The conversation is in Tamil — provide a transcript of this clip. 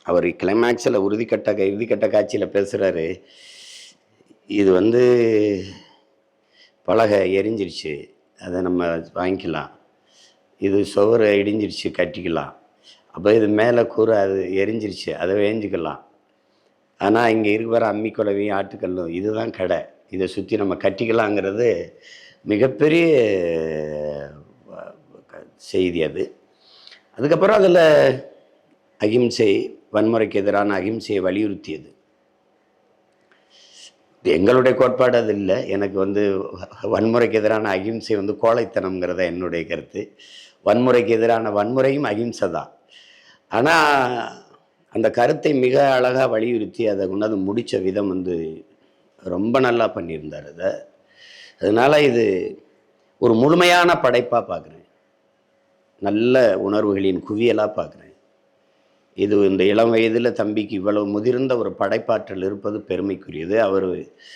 அவர் கிளைமேக்ஸில் இறுதிக்கட்ட காட்சியில் பேசுகிறாரு. இது வந்து பலகை எரிஞ்சிருச்சு, அதை நம்ம வாங்கிக்கலாம். இது சுவர் இடிஞ்சிருச்சு, கட்டிக்கலாம். அப்போ இது மேலே கூரை அது எரிஞ்சிருச்சு, அதை வேஞ்சிக்கலாம். ஆனால் இங்கே இருக்கிற அம்மி குலவையும் ஆட்டுக்கல்லும் இதுதான் கடை, இதை சுற்றி நம்ம கட்டிக்கலாங்கிறது மிகப்பெரிய செய்தி அது. அதுக்கப்புறம் அதில் அகிம்சை, வன்முறைக்கு எதிரான அகிம்சையை வலியுறுத்தியது. எங்களுடைய கோட்பாடு அது இல்லை. எனக்கு வந்து வன்முறைக்கு எதிரான அகிம்சை வந்து கோழைத்தனம்ங்கிறத என்னுடைய கருத்து. வன்முறைக்கு எதிரான வன்முறையும் அகிம்சை தான். ஆனால் அந்த கருத்தை மிக அழகாக வலியுறுத்தி அதை கொண்டாந்து முடித்த விதம் வந்து ரொம்ப நல்லா பண்ணியிருந்தார் அதை. அதனால் இது ஒரு முழுமையான படைப்பாக பார்க்குறேன், நல்ல உணர்வுகளின் குவியலாக பார்க்குறேன். இது இந்த இளம் வயதில் தம்பிக்கு இவ்வளவு முதிர்ந்த ஒரு படைப்பாற்றல் இருப்பது பெருமைக்குரியது. அவர்